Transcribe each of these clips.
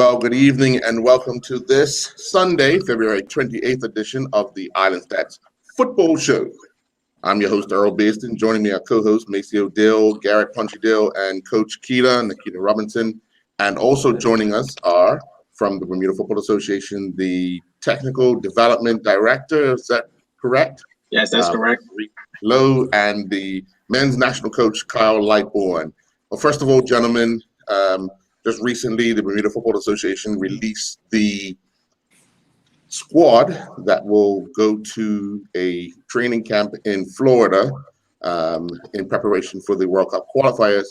Well, good evening and welcome to this Sunday, February 28th edition of the Island Stats Football Show. I'm your host, Earl Baston. Joining me are co-hosts Maceo Dill, Garrett Punchy Dill, and Coach Nikita Robinson. And also joining us are from the Bermuda Football Association, the Technical Development Director, is that correct? Yes, that's correct. Lowe, and the Men's National Coach, Kyle Lightbourne. Well, first of all, gentlemen, just recently, the Bermuda Football Association released the squad that will go to a training camp in Florida in preparation for the World Cup qualifiers.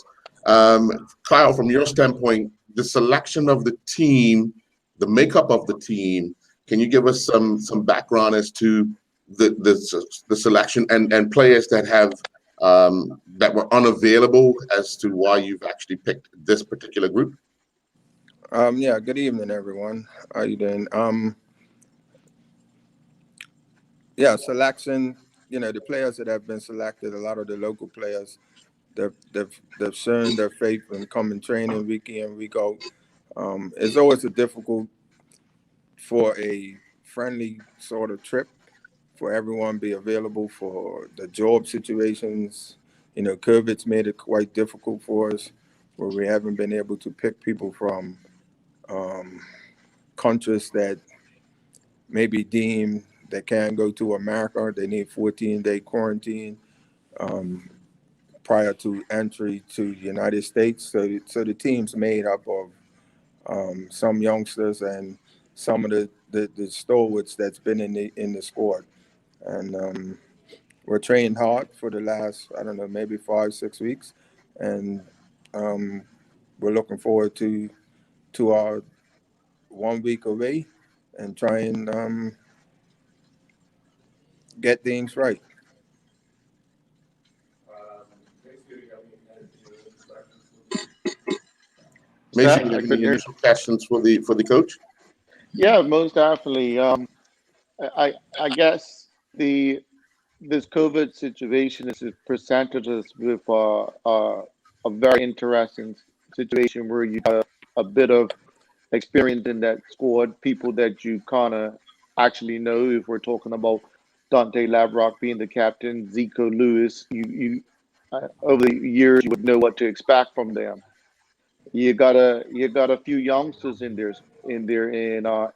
Kyle, from your standpoint, the selection of the team, the makeup of the team, can you give us some background as to the selection and players that have that were unavailable as to why you've actually picked this particular group? Yeah, good evening, everyone. How you doing? Yeah, selection, the players that have been selected, a lot of the local players, they've shown their faith and come in training week in, week out. It's always a difficult for a friendly sort of trip for everyone be available for the job situations. COVID's made it quite difficult for us where we haven't been able to pick people from countries that maybe deem they can't go to America. They need 14-day quarantine prior to entry to the United States. So the team's made up of some youngsters and some of the stalwarts that's been in the squad. And we're trained hard for the last, maybe 5-6 weeks. And we're looking forward to our 1 week away and try and get things right. Mason, any initial questions for the coach? Yeah, most definitely. I guess this COVID situation has presented us with a very interesting situation where you got a bit of experience in that squad, people that you kind of actually know. If we're talking about Dante Labrock being the captain, Zico Lewis, you over the years you would know what to expect from them. You got a few youngsters in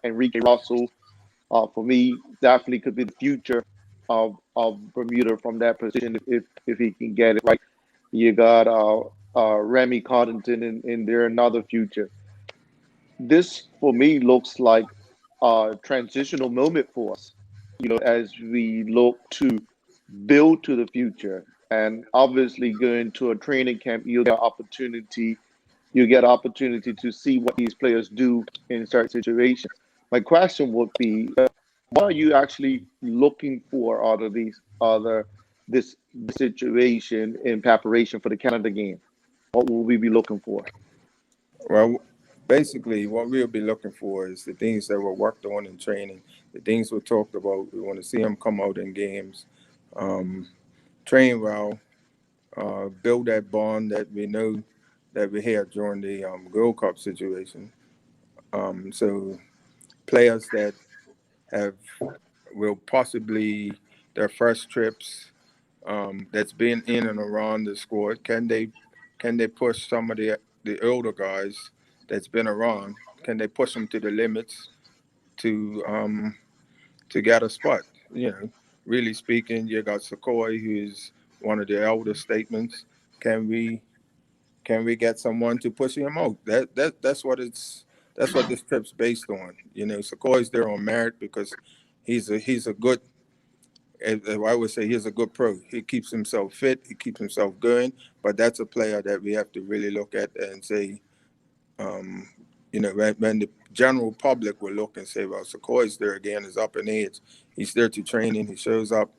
Enrique Russell. For me, definitely could be the future of Bermuda from that position if he can get it right. You got Remy Coddington in there, another future. This for me looks like a transitional moment for us, as we look to build to the future. And obviously, going to a training camp, you get opportunity to see what these players do in certain situations. My question would be, what are you actually looking for out of this situation in preparation for the Canada game? What will we be looking for? Well, basically, what we'll be looking for is the things that were worked on in training, the things we talked about. We want to see them come out in games, train well, build that bond that we know that we had during the Gold Cup situation. So players that will possibly their first trips that's been in and around the squad, can they push some of the older guys that's been around? Can they push them to the limits to get a spot? Really speaking, you got Sequoia, who's one of the elder statements. Can we get someone to push him out? That's what this trip's based on. Sequoia's there on merit because he's a good. I would say he's a good pro. He keeps himself fit. He keeps himself going. But that's a player that we have to really look at and say, when the general public will look and say, well, Sequoia's there again, is up in age. He's there to training. He shows up.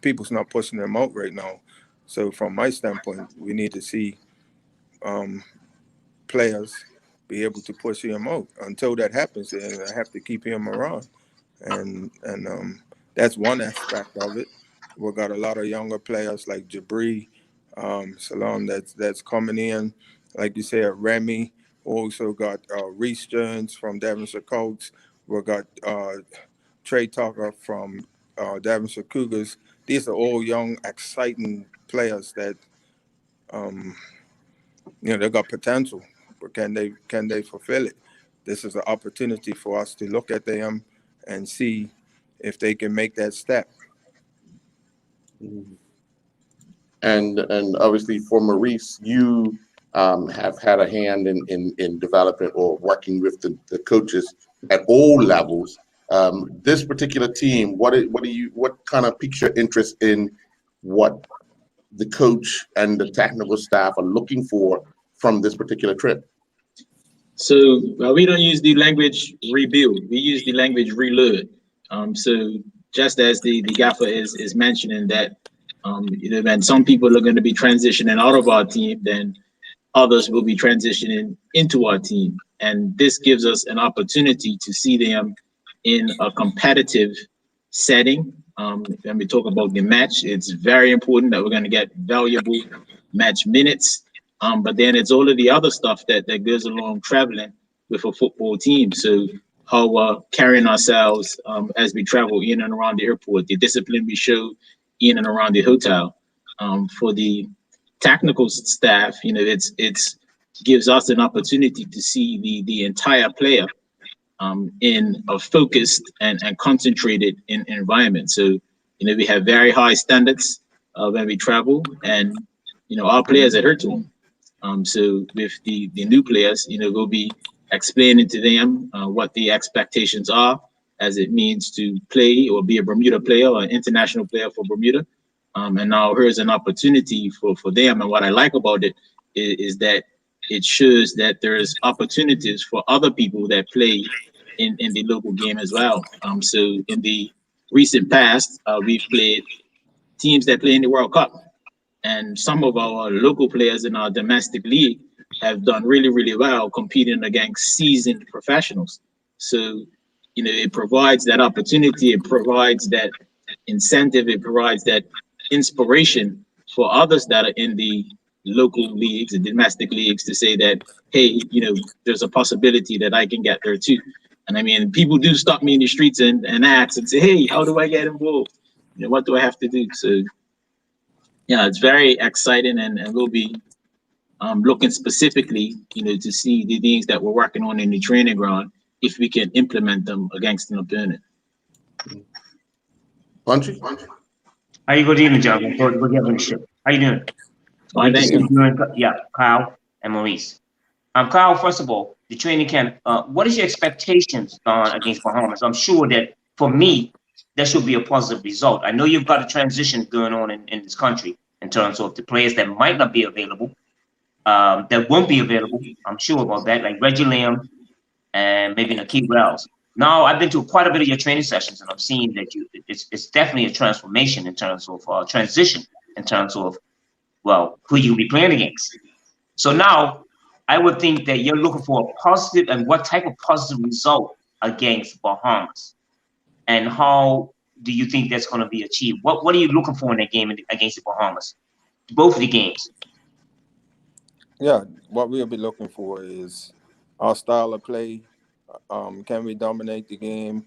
People's not pushing him out right now. So from my standpoint, we need to see players be able to push him out. Until that happens, then I have to keep him around. And that's one aspect of it. We've got a lot of younger players like Jabri, Salam that's coming in. Like you said, Remy, Also got Reese Jones from Devonshire Colts. We got Trey Tucker from Devonshire Cougars. These are all young, exciting players that they got potential, but can they fulfill it? This is an opportunity for us to look at them and see if they can make that step. And obviously for Maurice, you have had a hand in development or working with the coaches at all levels. This particular team, what kind of piques your interest in what the coach and the technical staff are looking for from this particular trip? So we don't use the language rebuild. We use the language reload. So just as the gaffer is mentioning that, when some people are going to be transitioning out of our team, then others will be transitioning into our team. And this gives us an opportunity to see them in a competitive setting. When we talk about the match, it's very important that we're going to get valuable match minutes. But then it's all of the other stuff that goes along traveling with a football team. So how we're carrying ourselves as we travel in and around the airport, the discipline we show in and around the hotel. For the technical staff, it's gives us an opportunity to see the entire player in a focused and concentrated environment. So, we have very high standards when we travel, and our players adhere to them. So with the new players, we'll be explaining to them what the expectations are as it means to play or be a Bermuda player or an international player for Bermuda. And now here's an opportunity for them. And what I like about it is that it shows that there's opportunities for other people that play in the local game as well. So in the recent past, we've played teams that play in the World Cup. And some of our local players in our domestic league have done really, really well competing against seasoned professionals. So, it provides that opportunity, it provides that incentive, it provides that inspiration for others that are in the local leagues and domestic leagues to say that, hey, there's a possibility that I can get there too. And I mean, people do stop me in the streets and ask and say, hey, how do I get involved? What do I have to do? So, yeah, it's very exciting, and we'll be looking specifically, to see the things that we're working on in the training ground, if we can implement them against an opponent. Punchy? How you good evening, gentlemen? Good evening, show. How you doing? Fine, thank you. Yeah, Kyle and Maurice. Kyle, first of all, the training camp, what is your expectations against Bahamas? I'm sure that for me, there should be a positive result. I know you've got a transition going on in this country in terms of the players that might not be available, that won't be available. I'm sure about that, like Reggie Lamb and maybe Nakeem Wells. Now, I've been to quite a bit of your training sessions, and I'm seeing that it's definitely a transformation in terms of transition, in terms of, well, who you'll be playing against. So now, I would think that you're looking for a positive, and what type of positive result against Bahamas? And how do you think that's going to be achieved? What are you looking for in that game against the Bahamas? Both of the games. Yeah, what we'll be looking for is our style of play. Can we dominate the game?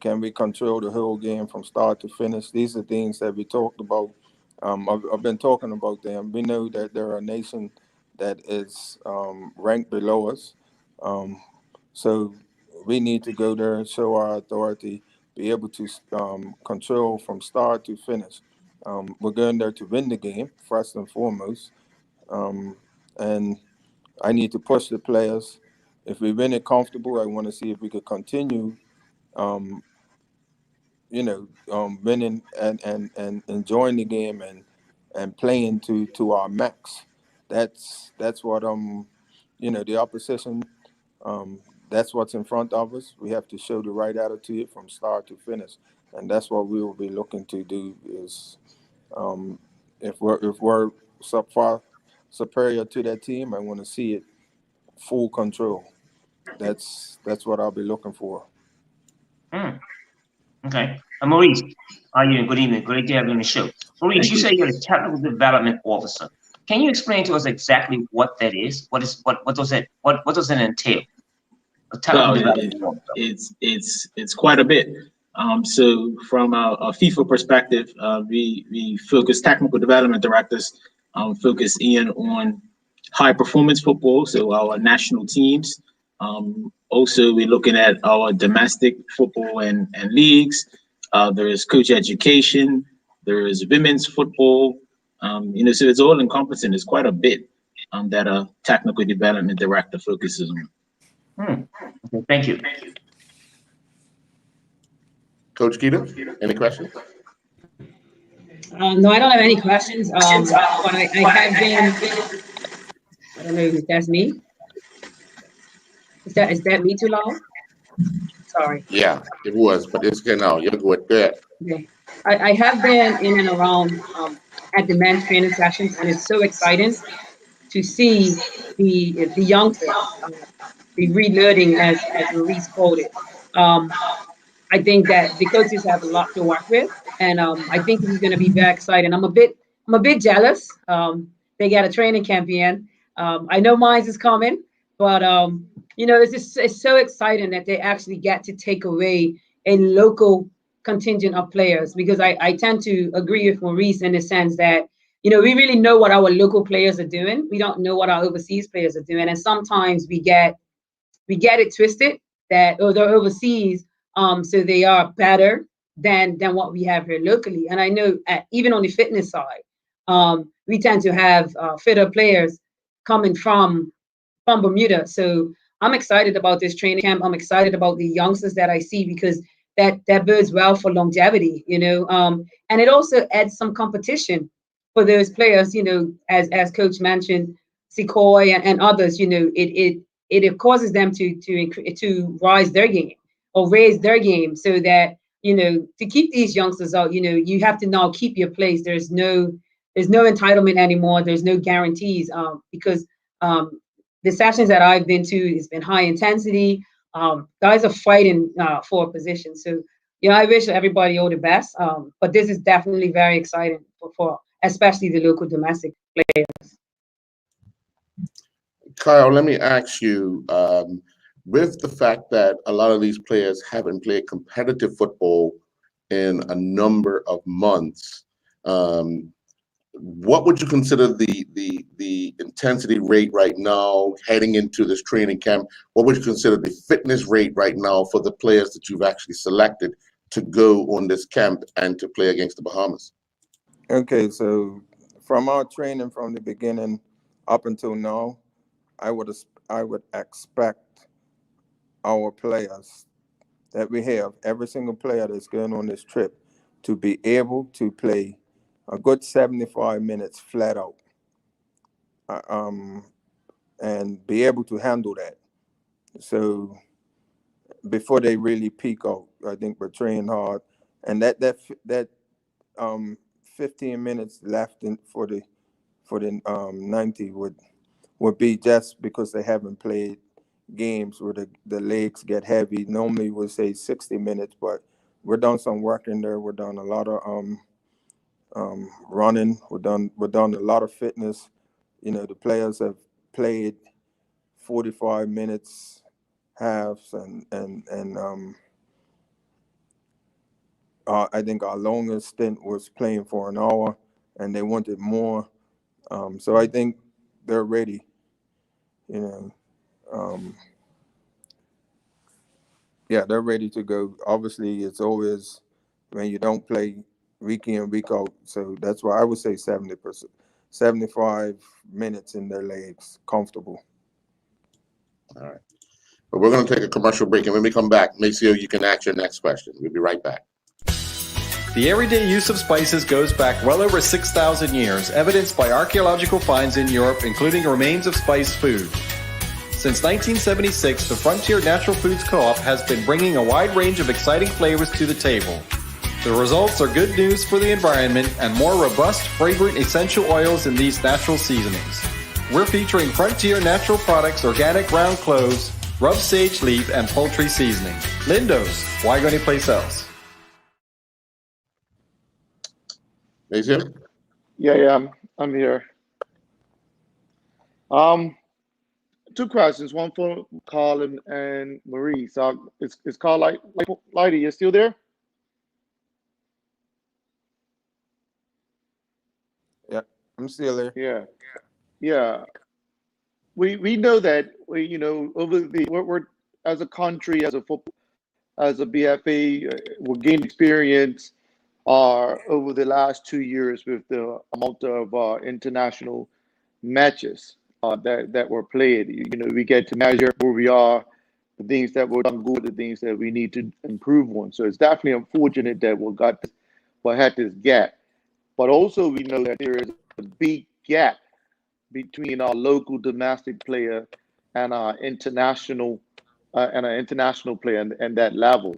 Can we control the whole game from start to finish? These are things that we talked about. I've been talking about them. We know that they're a nation that is ranked below us. So we need to go there and show our authority, be able to control from start to finish. We're going there to win the game, first and foremost. And I need to push the players. If we win it comfortable, I want to see if we could continue, winning and enjoying the game and playing to our max. That's what the opposition. That's what's in front of us. We have to show the right attitude from start to finish, and that's what we will be looking to do. Is if we're far superior to that team, I want to see it full control. That's what I'll be looking for. Okay. Maurice, how are you? Good evening. Great to have you on the show. Maurice, you say you're a technical development officer. Can you explain to us exactly what that is? What does it entail? A technical development. It's quite a bit. So from a FIFA perspective, we focus technical development directors focus in on high performance football, so our national teams. Also, we're looking at our domestic football and leagues. There is coach education. There is women's football. So it's all encompassing. It's quite a bit that a technical development director focuses on. Okay, thank you. Coach Keita, any questions? No, I don't have any questions. But I have been. I don't know if that's me. Is that me too loud? Sorry. Yeah, it was, but it's good now. You're good. Good. Okay. I have been in and around at the men's training sessions, and it's so exciting to see the youngsters the relearning as Maurice quoted. I think that the coaches have a lot to work with, and I think this is going to be very exciting. I'm a bit jealous. They got a training camp in. I know mine is coming, but it's so exciting that they actually get to take away a local contingent of players, because I tend to agree with Maurice in the sense that we really know what our local players are doing. We don't know what our overseas players are doing, and sometimes we get it twisted that they're overseas, so they are better than what we have here locally. And I know even on the fitness side, we tend to have fitter players coming from Bermuda. So I'm excited about this training camp. I'm excited about the youngsters that I see, because that bodes well for longevity, and it also adds some competition for those players, as Coach mentioned, Sequoia and others, it causes them to raise their game, so that to keep these youngsters out, you have to now keep your place. There's no entitlement anymore. There's no guarantees, because the sessions that I've been to, it's been high intensity. Guys are fighting for a position. So I wish everybody all the best. But this is definitely very exciting for especially the local domestic players. Kyle, let me ask you, with the fact that a lot of these players haven't played competitive football in a number of months, what would you consider the intensity rate right now heading into this training camp? What would you consider the fitness rate right now for the players that you've actually selected to go on this camp and to play against the Bahamas? Okay, so from our training from the beginning up until now, I would expect our players that we have, every single player that's going on this trip, to be able to play a good 75 minutes flat out, and be able to handle that. So before they really peak out, I think we're training hard, and that 15 minutes left for the 90 would be just because they haven't played games where the legs get heavy. Normally we'll say 60 minutes, but we're done some work in there. We're done a lot of running. We're done a lot of fitness. The players have played 45 minutes halves, and I think our longest stint was playing for an hour, and they wanted more. So I think they're ready. They're ready to go. Obviously, it's always when you don't play week in, week out. So that's why I would say 70%, 75 minutes in their legs, comfortable. All right. But we're going to take a commercial break, and when we come back, Maceo, you can ask your next question. We'll be right back. The everyday use of spices goes back well over 6,000 years, evidenced by archaeological finds in Europe, including remains of spiced food. Since 1976, the Frontier Natural Foods Co-op has been bringing a wide range of exciting flavors to the table. The results are good news for the environment and more robust, fragrant essential oils in these natural seasonings. We're featuring Frontier Natural Products, organic ground cloves, rub sage leaf, and poultry seasoning. Lindo's, why go anyplace else? Maceo? Yeah, I'm here. Two questions. One for Carl and Maurice. Is Carl Lighty, you still there? Yeah, I'm still there. Yeah, yeah. We know that over we're as a country, as a football, as a BFA, we're gaining experience over the last 2 years with the amount of international matches that were played. We get to measure where we are, the things that were done good, the things that we need to improve on. So it's definitely unfortunate that we had this gap. But also we know that there is a big gap between our local domestic player and our international player and that level.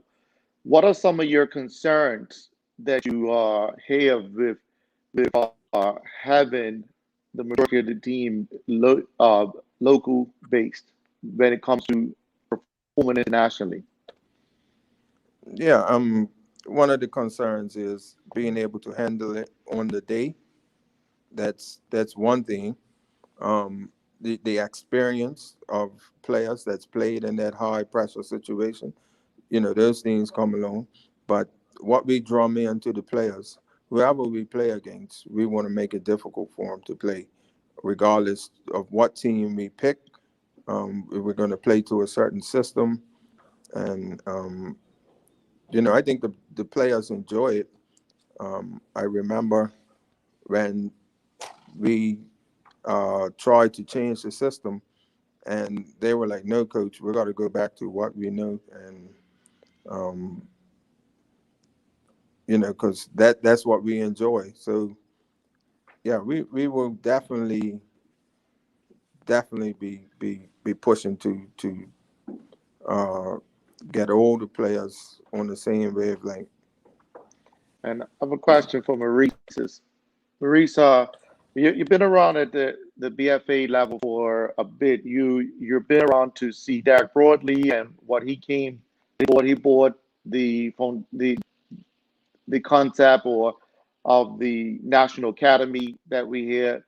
What are some of your concerns that you have with having the majority of the team local based when it comes to performing internationally? Yeah, one of the concerns is being able to handle it on the day. That's one thing. The experience of players that's played in that high pressure situation, those things come along. But what we drum into the players, whoever we play against, we want to make it difficult for them to play, regardless of what team we pick. We're going to play to a certain system, and I think the players enjoy it. I remember when we tried to change the system, and they were like, "No, coach, we got to go back to what we know," and because that's what we enjoy. So yeah, we will definitely be pushing to get all the players on the same wavelength. And I have a question for Maurice. Maurice, you've been around at the BFA level for a bit. You've been around to see Derek Broadley and what he brought the concept of the National Academy that we hear.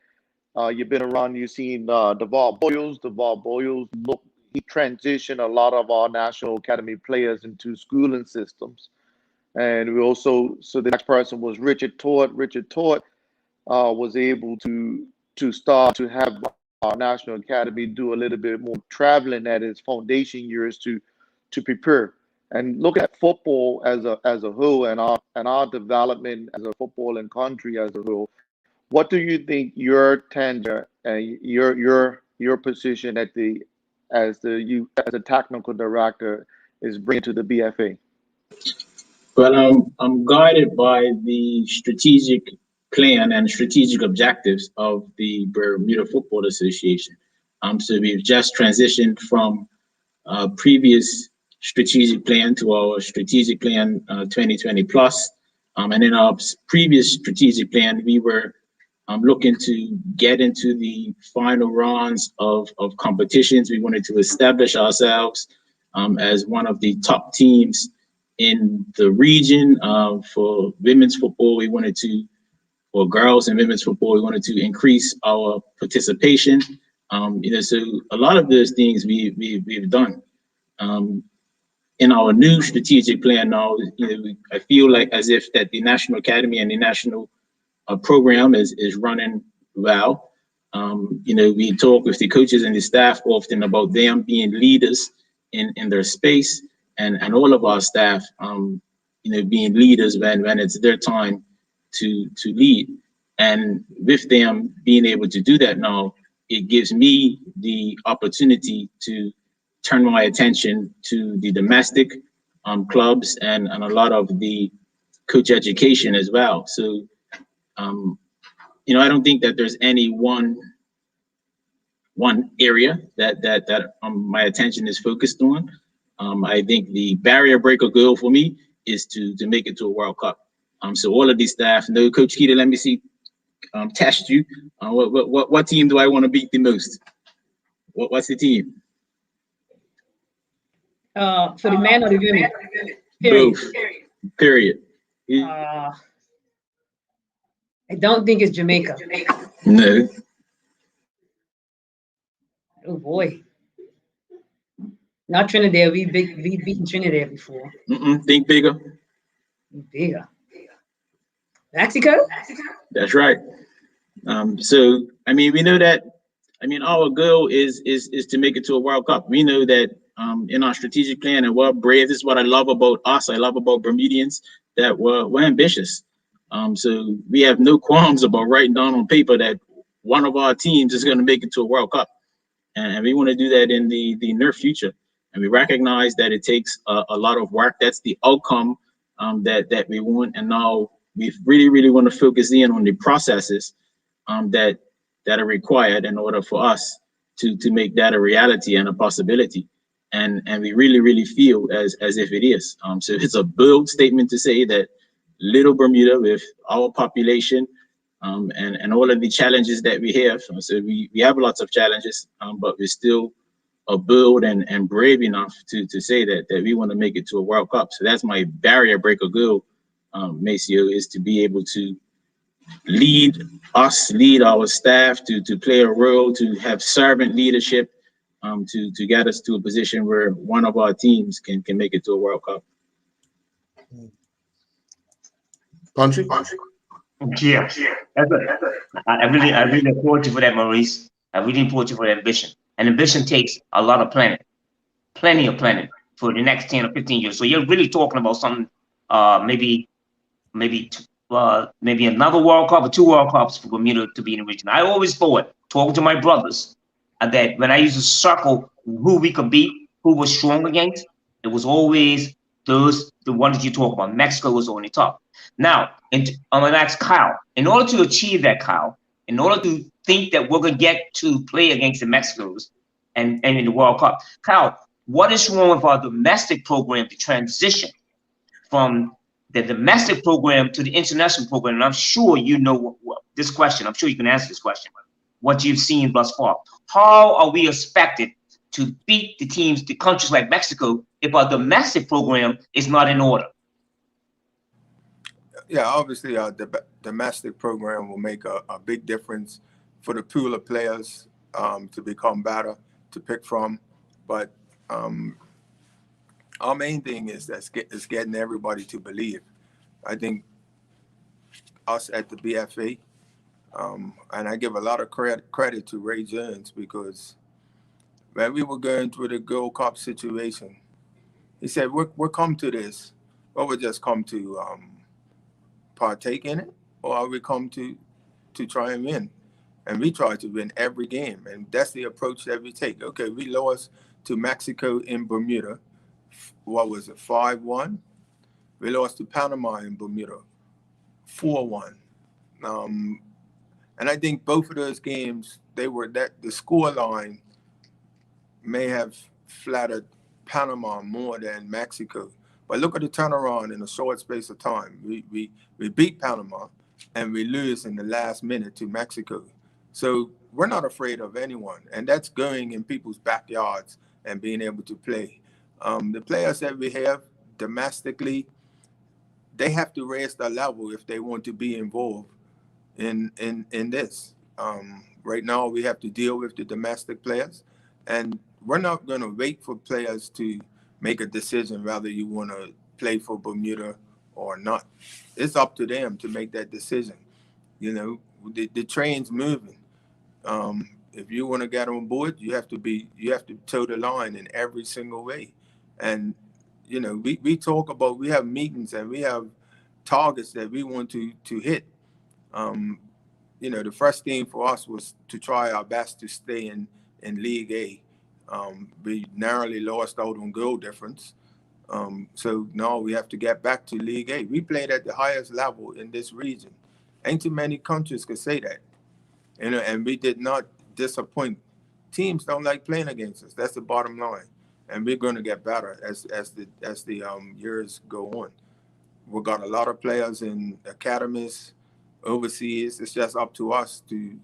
You've been around. You've seen Deval Boyles. He transitioned a lot of our National Academy players into schooling systems. And so the next person was Richard Todd. Richard Todd was able to start to have our National Academy do a little bit more traveling at its foundation years to prepare. And look at football as a whole and our development as a footballing country as a whole. What do you think your tenure and your position as a technical director is bringing to the BFA? Well, I'm guided by the strategic plan and strategic objectives of the Bermuda Football Association. So we've just transitioned from previous strategic plan to our strategic plan 2020 plus. And in our previous strategic plan, we were looking to get into the final rounds of competitions. We wanted to establish ourselves as one of the top teams in the region. For women's football, for girls and women's football, we wanted to increase our participation. So a lot of those things we've done. In our new strategic plan now, I feel like as if that the National Academy and the national program is running well. We talk with the coaches and the staff often about them being leaders in their space, and all of our staff, being leaders when it's their time to lead. And with them being able to do that now, it gives me the opportunity to turn my attention to the domestic clubs and a lot of the coach education as well. So, I don't think that there's any one area that my attention is focused on. I think the barrier breaker goal for me is to make it to a World Cup. So all of these staff, no, Coach Keita, let me see, test you. What team do I want to beat the most? What's the team? For the men or the women? Both. Period. I don't think it's Jamaica. No. Oh boy. Not Trinidad. We beaten Trinidad before. Think bigger. Bigger. Mexico? That's right. So I mean, we know that. I mean, our goal is to make it to a World Cup. We know that in our strategic plan, and we're brave. This is what I love about us. I love about Bermudians, that we're ambitious. So we have no qualms about writing down on paper that one of our teams is going to make it to a World Cup, and we want to do that in the near future. And we recognize that it takes a lot of work. That's the outcome that we want. And now we really want to focus in on the processes that are required in order for us to make that a reality and a possibility. And we really feel as if it is. So it's a bold statement to say that little Bermuda, with our population and all of the challenges that we have. So we have lots of challenges, but we're still bold and brave enough to say that we want to make it to a World Cup. So that's my barrier breaker goal, Maceo, is to be able to lead our staff, to play a role, to have servant leadership, to get us to a position where one of our teams can make it to a World Cup. Punchy? Yeah, that's good. I really applaud you for that, Maurice. I really applaud you for that ambition. And ambition takes a lot of planning, plenty of planning for the next 10 or 15 years. So you're really talking about something, maybe another World Cup or 2 World Cups for Bermuda to be in the region. I always thought, talking to my brothers, that when I used to circle who we could beat, who was strong against, it was always the ones that you talk about. Mexico was on the top. Now, I'm going to ask Kyle, in order to achieve that, Kyle, in order to think that we're going to get to play against the Mexicos and in the World Cup, Kyle, what is wrong with our domestic program to transition from the domestic program to the international program? And I'm sure you know this question. I'm sure you can answer this question. What you've seen thus far. How are we expected to beat the countries like Mexico, if our domestic program is not in order? Yeah, obviously, the domestic program will make a big difference for the pool of players to become better, to pick from. But our main thing is getting everybody to believe. I think us at the BFA, and I give a lot of credit to Ray Jones, because when we were going through the Gold Cup situation, he said, we'll come to this, or we'll just come to partake in it, or are we come to try and win? And we try to win every game, and that's the approach that we take. Okay, we lost to Mexico in Bermuda. What was it, 5-1? We lost to Panama in Bermuda, 4-1. And I think both of those games, the score line may have flattered Panama more than Mexico. But look at the turnaround in a short space of time. We beat Panama and we lose in the last minute to Mexico. So we're not afraid of anyone. And that's going in people's backyards and being able to play. The players that we have domestically, they have to raise their level if they want to be involved in this. Right now, we have to deal with the domestic players. And we're not going to wait for players to make a decision whether you want to play for Bermuda or not. It's up to them to make that decision. You know, the train's moving. If you want to get on board, you have to toe the line in every single way. And you know, we talk about, we have meetings and we have targets that we want to hit. You know, the first thing for us was to try our best to stay in League A. We narrowly lost out on goal difference. So now we have to get back to League A. We played at the highest level in this region. Ain't too many countries could say that. You know, and we did not disappoint. Teams don't like playing against us. That's the bottom line. And we're going to get better as the years go on. We've got a lot of players in academies, overseas. It's just up to us to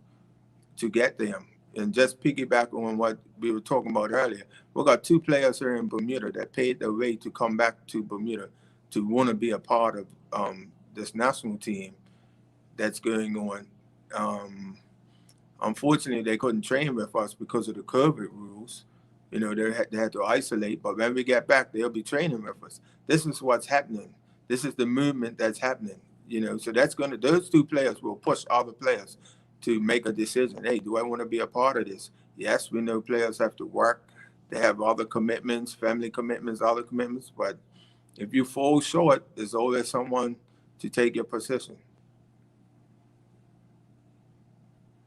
get them. And just piggyback on what we were talking about earlier, we've got 2 players here in Bermuda that paid their way to come back to Bermuda to want to be a part of this national team that's going on. Unfortunately, they couldn't train with us because of the COVID rules. You know, they had to isolate. But when we get back, they'll be training with us. This is what's happening. This is the movement that's happening. You know, so those two players will push other players to make a decision. Hey, do I want to be a part of this? Yes, we know players have to work. They have other commitments, family commitments, other commitments. But if you fall short, there's always someone to take your position.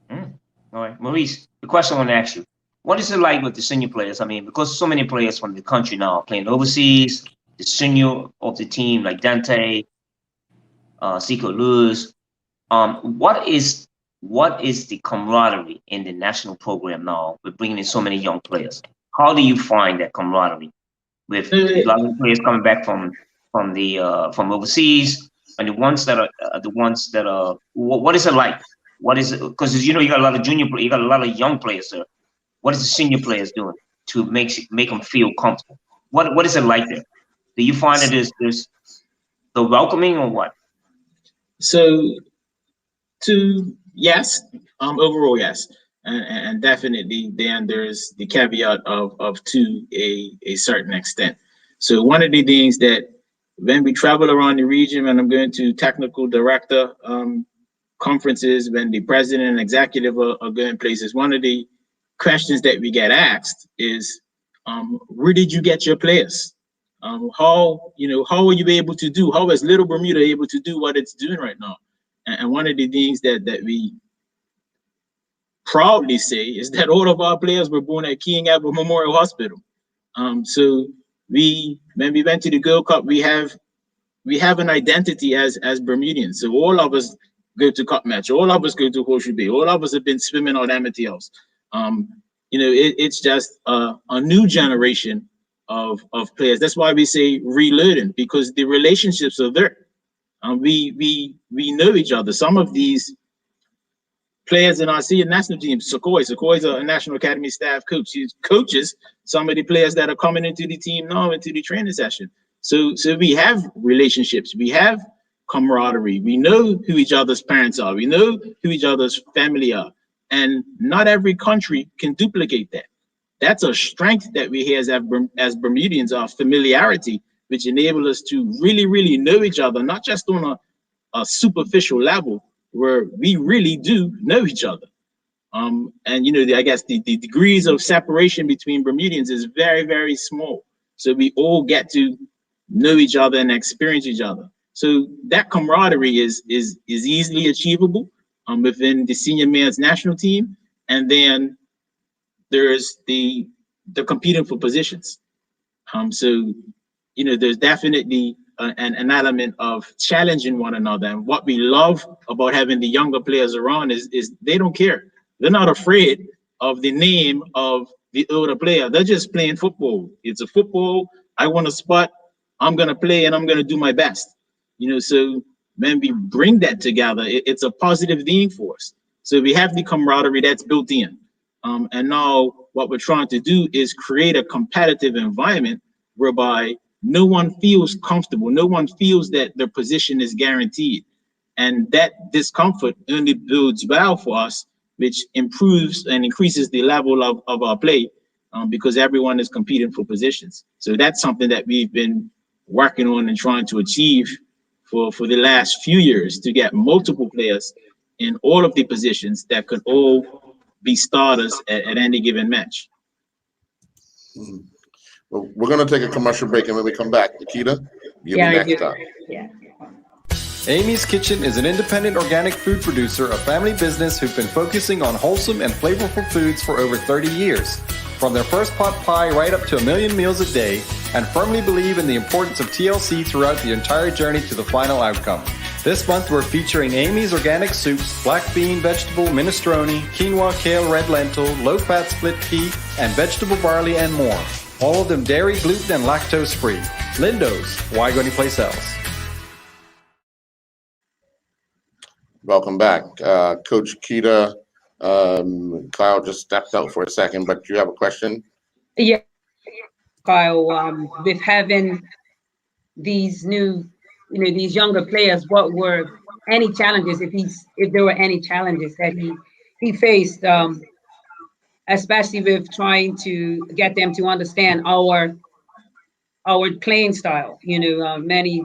All right, Maurice, the question I want to ask you, what is it like with the senior players? I mean, because so many players from the country now are playing overseas, the senior of the team like Dante, Sekou Luz, what is the camaraderie in the national program now with bringing in so many young players? How do you find that camaraderie with a lot of players coming back from overseas, and the ones that are what is it like? What is it? Because you know you got a lot of you got a lot of young players there. What is the senior players doing to make them feel comfortable? What is it like there? Do you find that there's the welcoming or what? So, yes, overall yes, and definitely then there's the caveat of to a certain extent. So one of the things that when we travel around the region, and I'm going to technical director conferences, when the president and executive are going places, one of the questions that we get asked is, where did you get your players? How are you able to do? How is Little Bermuda able to do what it's doing right now? And one of the things that we proudly say is that all of our players were born at King Edward Memorial Hospital. So when we went to the Gold Cup, we have an identity as Bermudians. So all of us go to Cup match, all of us go to Horseshoe Bay, all of us have been swimming on Amity House. It's just a new generation of players. That's why we say reloading, because the relationships are there. We know each other. Some of these players in our senior national team, Sequoia's a National Academy staff coach. He coaches some of the players that are coming into the team now, into the training session. So we have relationships, we have camaraderie, we know who each other's parents are, we know who each other's family are, and not every country can duplicate that. That's a strength that we have as Bermudians, our familiarity, which enable us to really, really know each other, not just on a superficial level, where we really do know each other. And I guess the degrees of separation between Bermudians is very, very small. So we all get to know each other and experience each other. So that camaraderie is easily achievable within the senior men's national team. And then there's the competing for positions. So there's definitely an element of challenging one another. And what we love about having the younger players around is they don't care. They're not afraid of the name of the older player. They're just playing football. It's a football. I want a spot. I'm going to play and I'm going to do my best. So when we bring that together, it's a positive thing for us. So we have the camaraderie that's built in. And now what we're trying to do is create a competitive environment whereby no one feels comfortable. No one feels that their position is guaranteed. And that discomfort only builds well for us, which improves and increases the level of our play because everyone is competing for positions. So that's something that we've been working on and trying to achieve for the last few years, to get multiple players in all of the positions that could all be starters at any given match. Mm-hmm. Well, we're going to take a commercial break, and when we come back, Nikita, you'll be next up. Yeah. Amy's Kitchen is an independent organic food producer, a family business who've been focusing on wholesome and flavorful foods for over 30 years. From their first pot pie right up to 1 million meals a day, and firmly believe in the importance of TLC throughout the entire journey to the final outcome. This month we're featuring Amy's Organic Soups, black bean, vegetable, minestrone, quinoa, kale, red lentil, low-fat split pea, and vegetable barley and more. All of them dairy, gluten, and lactose-free. Lindo's, why go anyplace else? Welcome back. Coach Keita, Kyle just stepped out for a second, but you have a question? Yeah, Kyle, with having these new, these younger players, what were any challenges, if there were any challenges that he he faced, especially with trying to get them to understand our playing style. Many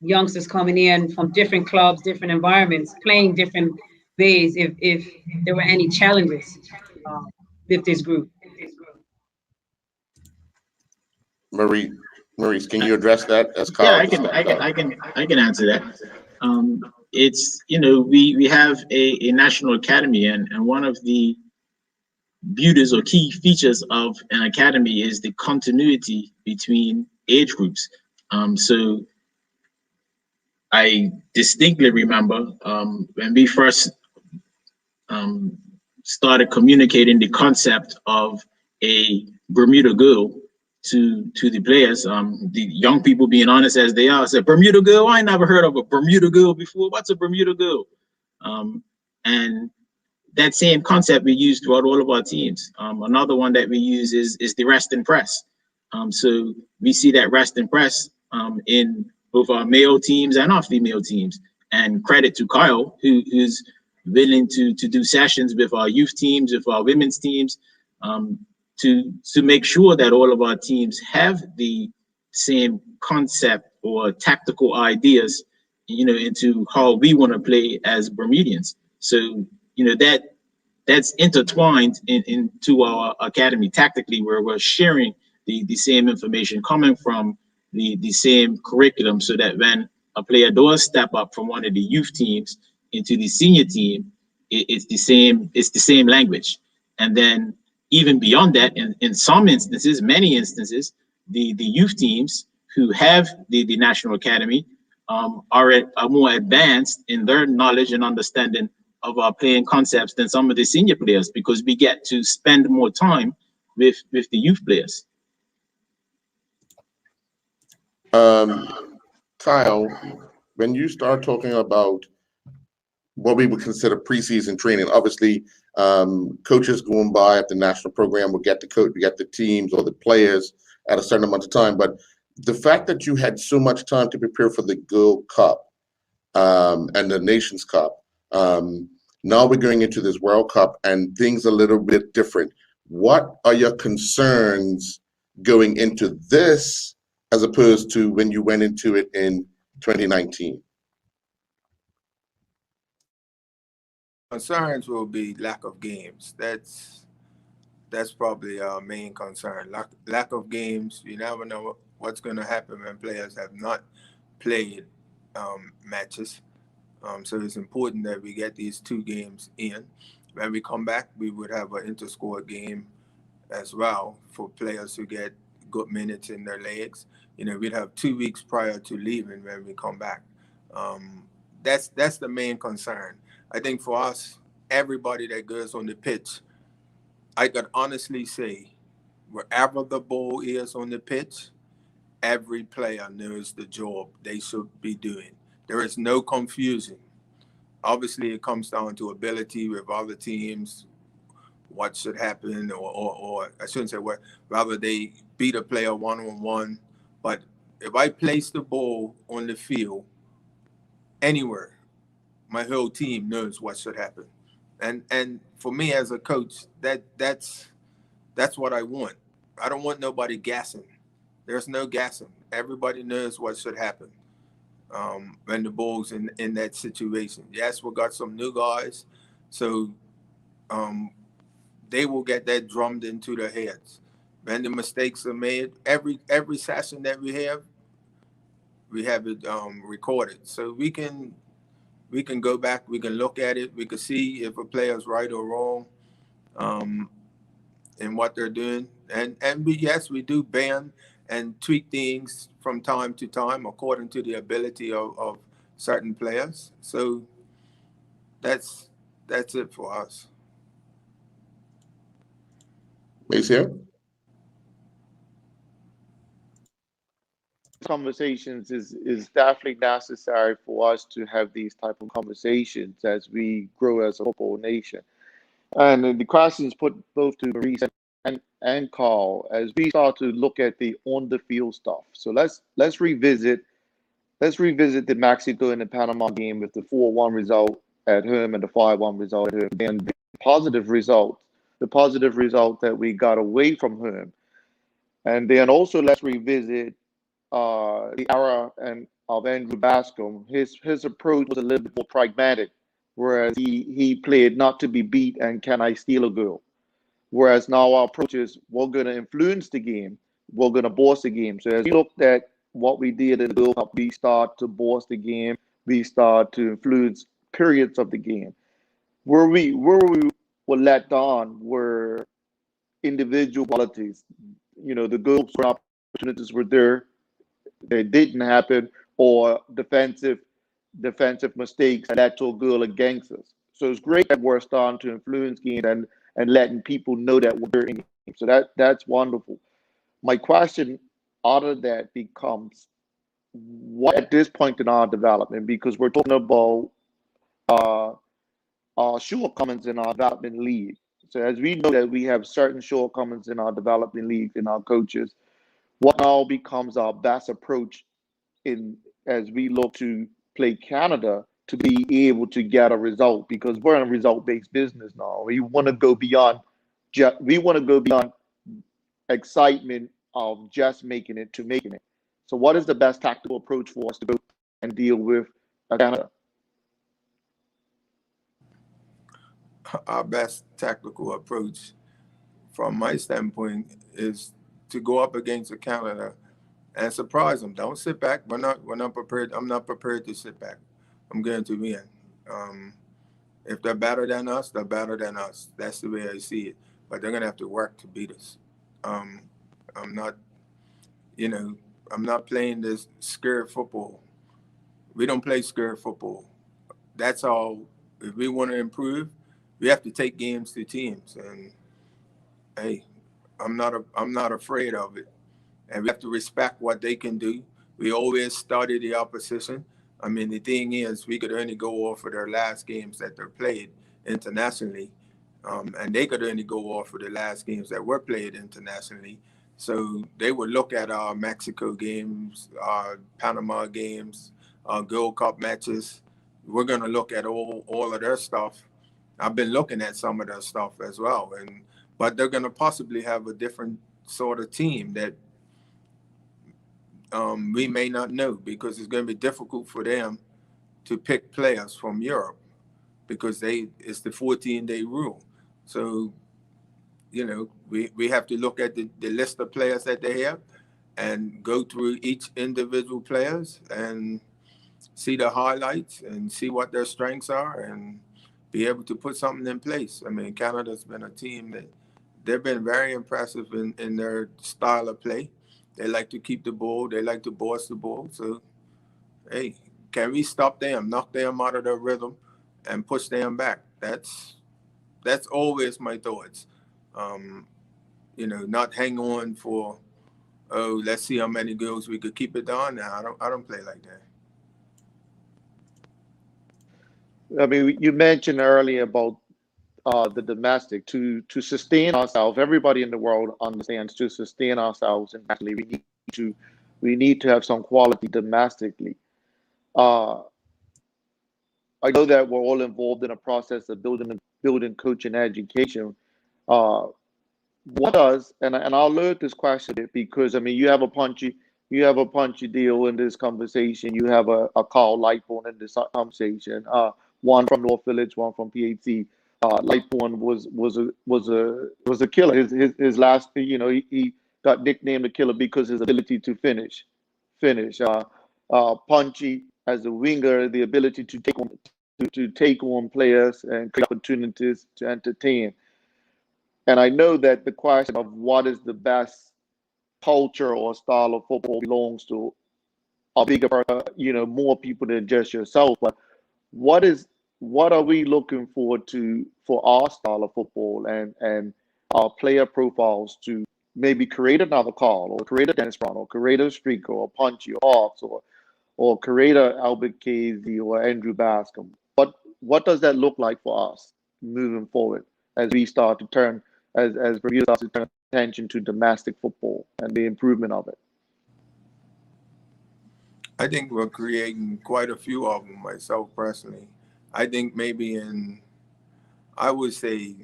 youngsters coming in from different clubs, different environments, playing different ways. If there were any challenges with this group. Maurice, can you address that as Yeah, Kyle? I can answer that. It's we have a national academy, and one of the beauties or key features of an academy is the continuity between age groups. So I distinctly remember when we first started communicating the concept of a Bermuda girl to the players. The young people, being honest as they are, said, "Bermuda girl? I never heard of a Bermuda girl before. What's a Bermuda girl?" And that same concept we use throughout all of our teams. Another one that we use is the rest and press. So we see that rest and press in both our male teams and our female teams. And credit to Kyle, who's willing to do sessions with our youth teams, with our women's teams, to make sure that all of our teams have the same concept or tactical ideas, into how we want to play as Bermudians. So that's intertwined into our academy tactically, where we're sharing the same information coming from the same curriculum, so that when a player does step up from one of the youth teams into the senior team, it's the same language. And then even beyond that, in some instances, many instances, the youth teams who have the national academy are more advanced in their knowledge and understanding of our playing concepts than some of the senior players, because we get to spend more time with the youth players. Kyle, when you start talking about what we would consider preseason training, obviously coaches going by at the national program will get the teams or the players at a certain amount of time. But the fact that you had so much time to prepare for the Gold Cup and the Nations Cup, now we're going into this World Cup and things are a little bit different. What are your concerns going into this as opposed to when you went into it in 2019? Concerns will be lack of games. That's probably our main concern. Lack of games. You never know what's going to happen when players have not played matches. So it's important that we get these 2 games in. When we come back, we would have an inter-squad game as well for players who get good minutes in their legs. We'd have 2 weeks prior to leaving when we come back. That's the main concern. I think for us, everybody that goes on the pitch, I could honestly say, wherever the ball is on the pitch, every player knows the job they should be doing. There is no confusion. Obviously, it comes down to ability with other teams, what should happen, or I shouldn't say what, rather they beat a player one-on-one. But if I place the ball on the field anywhere, my whole team knows what should happen. And for me as a coach, that's what I want. I don't want nobody gassing. There's no gassing. Everybody knows what should happen when the ball's in that situation. Yes, we got some new guys, so they will get that drummed into their heads. When the mistakes are made, every session that we have it recorded, so we can go back, we can look at it, we can see if a player's right or wrong in what they're doing, and we do ban and tweak things from time to time according to the ability of certain players. So that's it for us. Maceo? Conversations is definitely necessary for us to have these type of conversations as we grow as a football nation. And the questions put both to Maurice and Carl as we start to look at the on the field stuff. So let's revisit the Mexico and the Panama game with the 4-1 result at home and the 5-1 result at home. And positive result, the positive result that we got away from him. And then also let's revisit the era of Andrew Bascom. His approach was a little bit more pragmatic, whereas he played not to be beat and can I steal a goal. Whereas now our approach is we're going to influence the game, we're going to boss the game. So as we looked at what we did in the World Cup, we start to boss the game, we start to influence periods of the game. Where we were let down were individual qualities. You know, the goals and opportunities were there, they didn't happen, or defensive mistakes that led to a goal against us. So it's great that we're starting to influence games and letting people know that we're in games. So that's wonderful. My question out of that becomes, what at this point in our development, because we're talking about our shortcomings in our development league. So as we know that we have certain shortcomings in our development league, in our coaches, what now becomes our best approach as we look to play Canada to be able to get a result, because we're in a result-based business now. We want to go beyond excitement of just making it to making it. So what is the best tactical approach for us to go and deal with Canada? Our best tactical approach, from my standpoint, is to go up against Canada and surprise them. Don't sit back. We're not prepared. I'm not prepared to sit back. I'm going to win. If they're better than us, they're better than us. That's the way I see it. But they're gonna have to work to beat us. I'm not playing this scared football. We don't play scared football. That's all. If we want to improve, we have to take games to teams. And hey, I'm not afraid of it. And we have to respect what they can do. We always study the opposition. I mean, the thing is, we could only go off of their last games that they're played internationally. And they could only go off of the last games that were played internationally. So they would look at our Mexico games, our Panama games, our Gold Cup matches. We're going to look at all of their stuff. I've been looking at some of their stuff as well. But they're going to possibly have a different sort of team that we may not know, because it's going to be difficult for them to pick players from Europe, because it's the 14-day rule. So, we have to look at the list of players that they have and go through each individual players and see the highlights and see what their strengths are and be able to put something in place. I mean, Canada's been a team that they've been very impressive in their style of play. They like to keep the ball. They like to boss the ball. So, hey, can we stop them, knock them out of their rhythm, and push them back? That's always my thoughts. Not hang on for, let's see how many goals we could keep it on. Now, I don't play like that. I mean, you mentioned earlier about the domestic, to sustain ourselves. Everybody in the world understands, to sustain ourselves, and actually we need to have some quality domestically. I know that we're all involved in a process of building coaching education. What does, and I'll learn this question, because I mean, you have a punchy deal in this conversation. You have a Carl Lightbourne in this conversation. One from North Village, one from PAT. Lightbourne was a killer. His last, he got nicknamed the killer because his ability to finish. Punchy as a winger, the ability to take on players and create opportunities to entertain. And I know that the question of what is the best culture or style of football belongs to a bigger, more people than just yourself. But what are we looking forward to for our style of football and our player profiles to maybe create another Carl, or create a Dennis Brown, or create a Stricker, or Punchy, or Hawks, or create a Albert Casey or Andrew Bascom? What does that look like for us moving forward as we start to turn, as Bermuda starts to turn attention to domestic football and the improvement of it? I think we're creating quite a few of them myself personally. I think maybe in I would say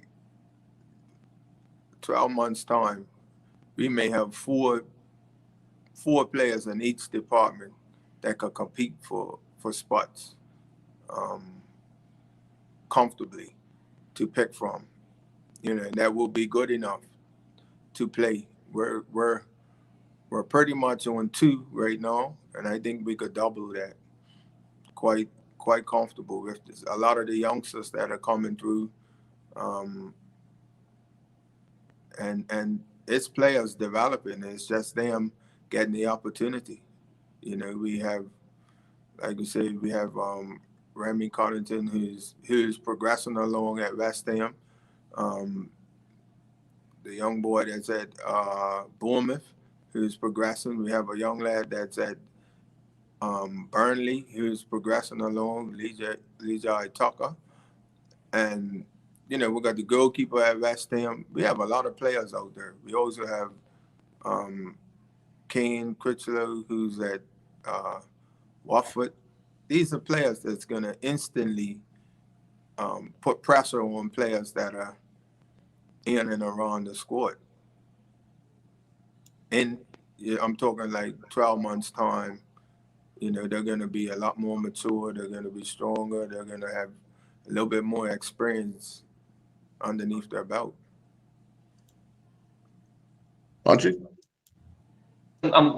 12 months time, we may have four players in each department that could compete for spots comfortably to pick from. You know, and that will be good enough to play. We're pretty much on 2 right now, and I think we could double that quite comfortable with this. A lot of the youngsters that are coming through, and it's players developing. It's just them getting the opportunity. You know, we have, like you said, we have Remy Connington, who's progressing along at West Ham. The young boy that's at Bournemouth, who's progressing. We have a young lad that's at Burnley, who's progressing along, Levi Tucker. And, you know, we got the goalkeeper at West Ham. We have a lot of players out there. We also have Kane Critchlow, who's at Watford. These are players that's going to instantly put pressure on players that are in and around the squad. And I'm talking like 12 months time, you know, they're going to be a lot more mature. They're going to be stronger. They're going to have a little bit more experience underneath their belt. Archie?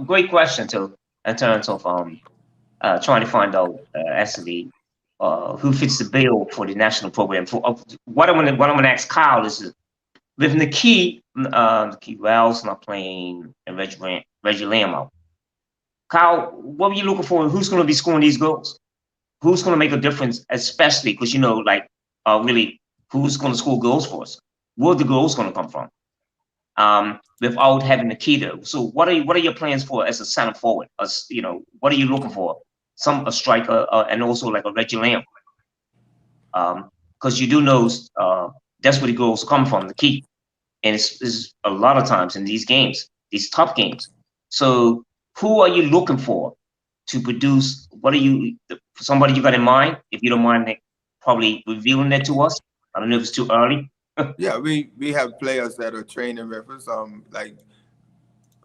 Great question too, in terms of trying to find out actually who fits the bill for the national program. For what I'm gonna ask Kyle is, with Nikki Wells not playing and Reggie Lamb out, Kyle, what were you looking for? Who's going to be scoring these goals? Who's going to make a difference, especially because, you know, like really, who's going to score goals for us? Where the goals going to come from? Without having Nikita. So what are your plans for as a center forward? You know, what are you looking for? A striker and also like a Reggie Lamb. Because you do know that's where the goals come from, the key. And it's a lot of times in these games, these tough games. So who are you looking for to produce? What are you, somebody you got in mind? If you don't mind probably revealing that to us. I don't know if it's too early. Yeah, we have players that are training with us. Like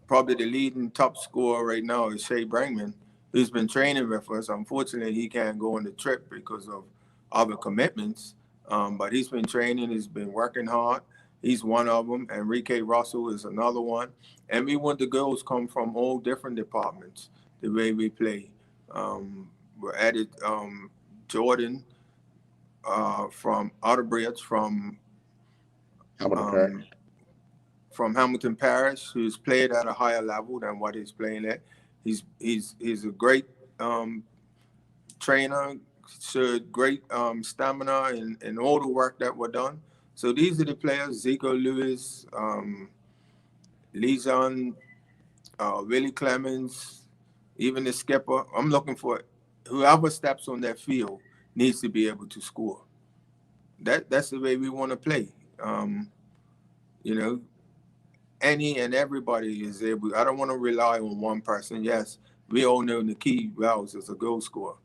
probably the leading top scorer right now is Shea Brangman, who's been training with us. Unfortunately, he can't go on the trip because of other commitments. But he's been training. He's been working hard. He's one of them. Enrique Russell is another one. And we want the goals come from all different departments, the way we play. We added Jordan from Outerbridge, from Hamilton Parish, who's played at a higher level than what he's playing at. He's a great trainer, showed great stamina in all the work that were done. So these are the players: Zico Lewis, Lizon, Willie Clemens, even the skipper. I'm looking for whoever steps on that field needs to be able to score. That's the way we want to play. You know, any and everybody is able. I don't want to rely on one person. Yes, we all know Nikki Wells is a goal scorer.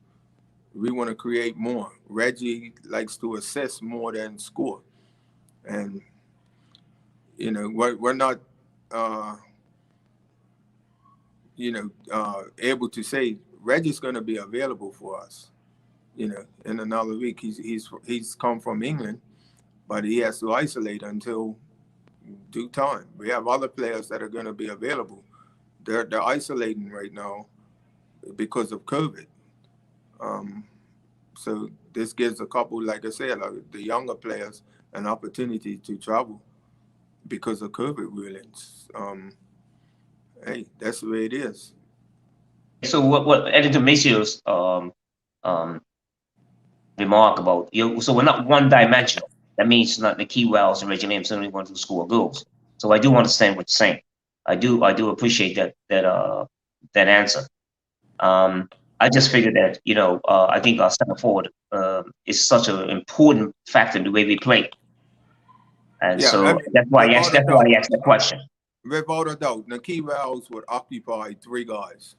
We want to create more. Reggie likes to assist more than score. And, you know, we're not, able to say Reggie's going to be available for us, you know, in another week. He's come from England, but he has to isolate until due time. We have other players that are going to be available. They're isolating right now because of COVID. So this gives a couple, like I said, like the younger players, an opportunity to travel because of COVID rulings. Hey, that's the way it is. So what Editor Macio's remark about, so we're not one-dimensional. That means not Nikki Wells and Reggie Lamb only want to score goals. So I do understand what you're saying. I do appreciate that answer. I just figured that, you know, I think our center forward is such an important factor in the way we play. And yeah, so that's why I asked that question. Without a doubt, Nikki Wells would occupy 3 guys.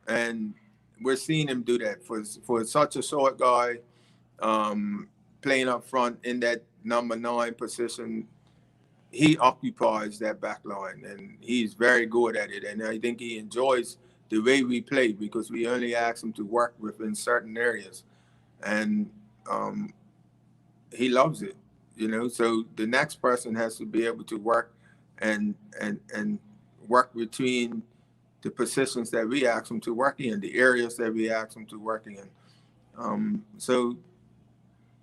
And we're seeing him do that for such a short guy, playing up front in that number 9 position, he occupies that back line, and he's very good at it. And I think he enjoys the way we play because we only ask him to work within certain areas, and he loves it. So the next person has to be able to work and work between the positions that we ask them to work in, the areas that we ask them to work in. So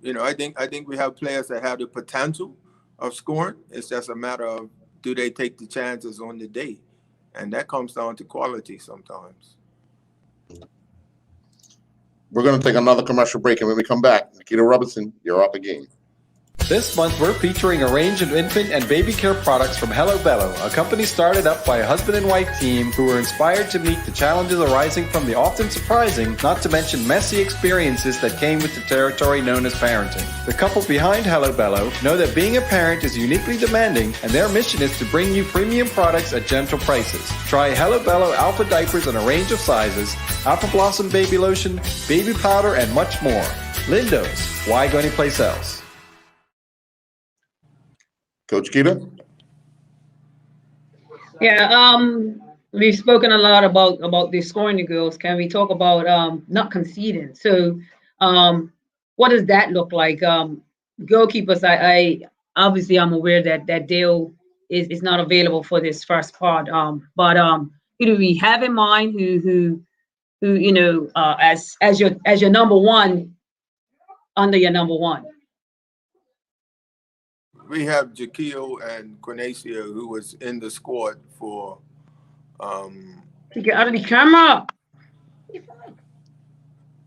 I think we have players that have the potential of scoring. It's just a matter of, do they take the chances on the day? And that comes down to quality sometimes. We're going to take another commercial break, and when we come back, Nikita Robinson, you're up again. This month, we're featuring a range of infant and baby care products from Hello Bello, a company started up by a husband and wife team who were inspired to meet the challenges arising from the often surprising, not to mention messy experiences that came with the territory known as parenting. The couple behind Hello Bello know that being a parent is uniquely demanding, and their mission is to bring you premium products at gentle prices. Try Hello Bello Alpha diapers in a range of sizes, Alpha Blossom baby lotion, baby powder, and much more. Lindo's, why go anyplace else? Coach Keita? Yeah, we've spoken a lot about the scoring the goals. Can we talk about not conceding? So, what does that look like? Goalkeepers, I obviously I'm aware that Dale is not available for this first part. But who do we have in mind? Who as your number one under your number one? We have Jaquil and Quinacio, who was in the squad for. Get out of the camera.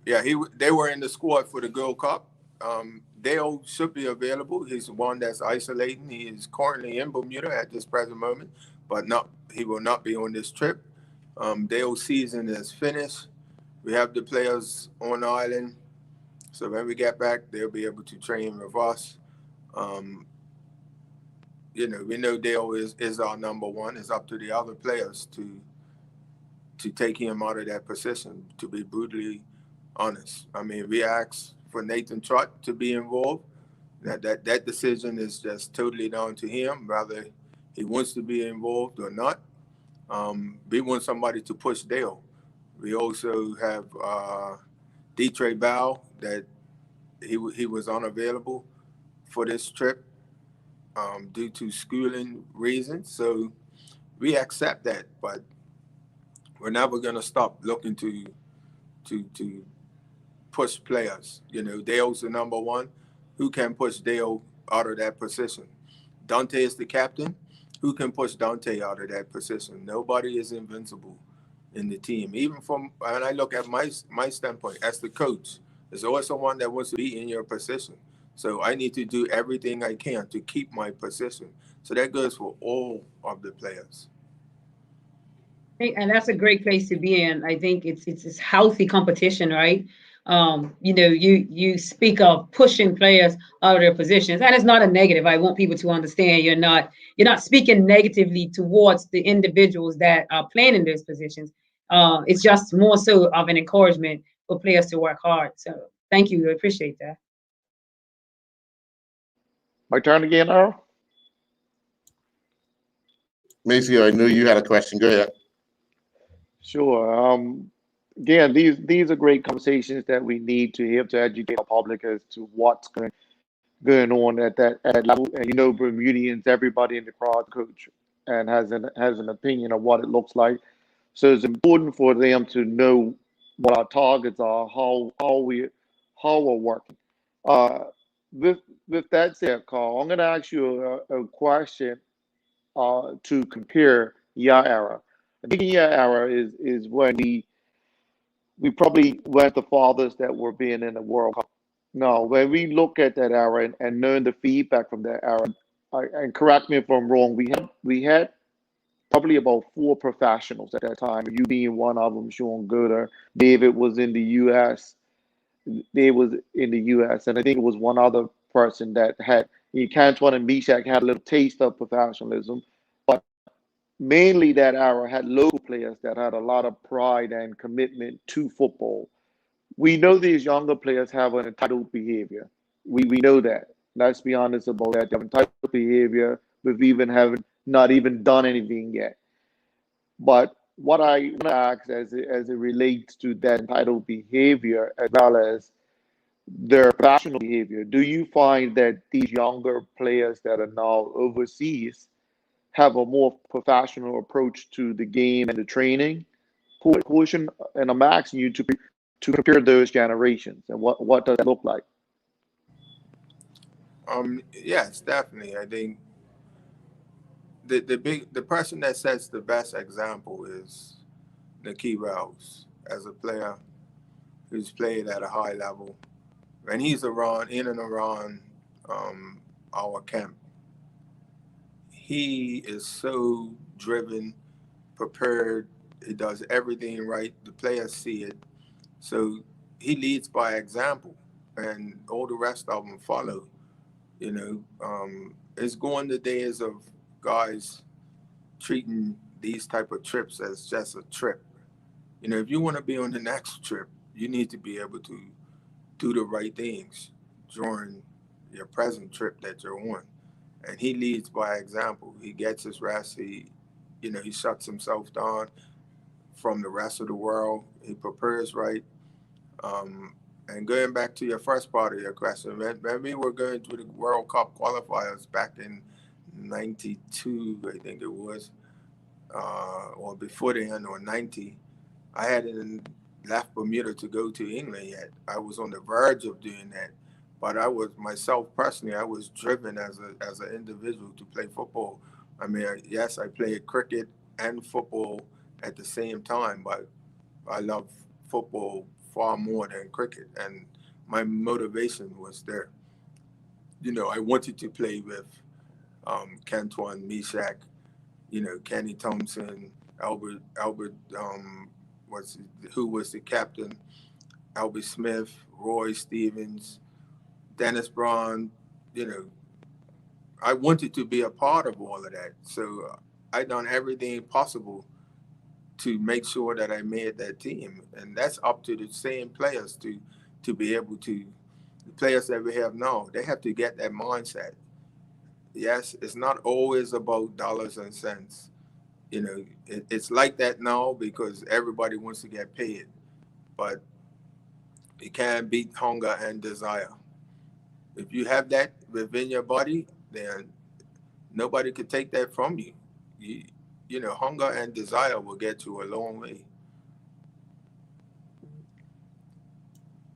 Yeah, they were in the squad for the Gold Cup. Dale should be available. He's the one that's isolating. He is currently in Bermuda at this present moment, but he will not be on this trip. Dale's season is finished. We have the players on the island, so when we get back, they'll be able to train with us. We know Dale is our number one. It's up to the other players to take him out of that position, to be brutally honest. I mean, we asked for Nathan Trott to be involved. That decision is just totally down to him, whether he wants to be involved or not. We want somebody to push Dale. We also have Detre Bow, that he was unavailable for this trip due to schooling reasons. So we accept that, but we're never going to stop looking to push players. Dale's the number one. Who can push Dale out of that position? Dante is the captain. Who can push Dante out of that position? Nobody is invincible in the team. Even when I look at my standpoint as the coach, there's always someone that wants to be in your position. So I need to do everything I can to keep my position. So that goes for all of the players. And that's a great place to be in. I think it's healthy competition, right? You speak of pushing players out of their positions, and it's not a negative. I want people to understand you're not speaking negatively towards the individuals that are playing in those positions. It's just more so of an encouragement for players to work hard. So thank you. I appreciate that. My turn again, Earl? Macy, I knew you had a question. Go ahead. Sure. Again, these are great conversations that we need to have to educate the public as to what's going on at that level. And Bermudians, everybody in the crowd, coach, and has an opinion of what it looks like. So it's important for them to know what our targets are, how we're working. With that said, Carl, I'm going to ask you a question to compare your era. I think your era is when we probably weren't the farthest that were being in the World Cup. No, when we look at that era and learn the feedback from that era, and correct me if I'm wrong, we had probably about 4 professionals at that time. You being one of them, Sean Gooder. David was in the U.S. And I think it was one other person that had, Cantwan and Mishak had a little taste of professionalism, but mainly that era had local players that had a lot of pride and commitment to football. We know these younger players have an entitled behavior. We know that. let's be honest about that. They have entitled behavior. We've even haven't not even done anything yet. But what I want to ask as it relates to that entitled behavior as well as their professional behavior, do you find that these younger players that are now overseas have a more professional approach to the game and the training portion? And I'm asking you to compare those generations, and what does that look like? Yes, definitely. I think the person that sets the best example is Nakeem Wells as a player who's played at a high level, and he's in and around our camp. He is so driven, prepared. He does everything right. The players see it, so he leads by example, and all the rest of them follow. It's going the days of guys treating these type of trips as just a trip. If you want to be on the next trip, you need to be able to do the right things during your present trip that you're on. And he leads by example. He gets his rest. He shuts himself down from the rest of the world. He prepares right. And going back to your first part of your question, when we were going through the World Cup qualifiers back in '92, I think it was, or before then, or '90, I hadn't left Bermuda to go to England yet. I was on the verge of doing that, but I was myself personally. I was driven as an individual to play football. I mean, yes, I played cricket and football at the same time, but I love football far more than cricket, and my motivation was there. I wanted to play with Cantuan Meshach, Kenny Thompson, Albert, who was the captain, Albert Smith, Roy Stevens, Dennis Braun. I wanted to be a part of all of that, so I done everything possible to make sure that I made that team. And that's up to the same players to be able to, the players that we have now, they have to get that mindset. Yes, it's not always about dollars and cents. It's like that now because everybody wants to get paid, but you can't beat hunger and desire. If you have that within your body, then nobody could take that from you. Hunger and desire will get you a long way.